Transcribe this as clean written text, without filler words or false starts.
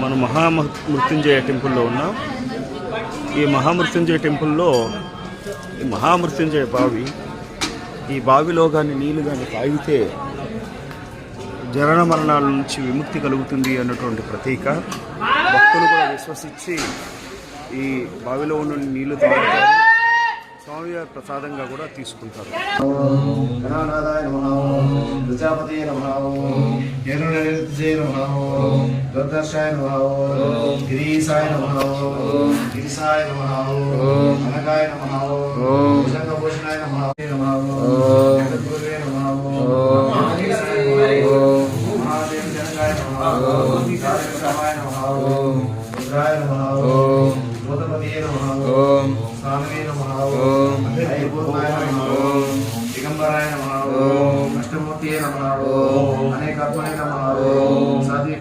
మన మహామృత్యుంజయ టెంపుల్లో ఉన్నాం. ఈ మహామృత్యుంజయ టెంపుల్లో ఈ మహామృత్యుంజయ బావి, ఈ బావిలో కానీ నీళ్ళు కానీ తాగితే జనన మరణాల నుంచి విముక్తి కలుగుతుంది అన్నటువంటి ప్రతీక. భక్తులు కూడా విశ్వసించి ఈ బావిలో ఉన్న నీళ్లు తాగుతారు, స్వామివారి ప్రసాదంగా కూడా తీసుకుంటారు. గణనాథాయ నమః, ప్రజాపతయే నమః, హిరణ్యనిధయే నమః, దుర్దర్శాయ నమః, గిరీశాయ నమః, గిరిశాయ నమః, అనగాయ నమః, భుజంగభూషణాయ నమః, గురువే నమః, మహాదేవ జనకాయ నమః, కాళికాయ నమః, రుద్రాయ నమః, భూతపతయే నమః, స్వామివే నమః, ఐభూతాయ నమః, దిగంబరాయ నమః, అష్టమూర్తియే నమః, అనేకాత్మనే నమః.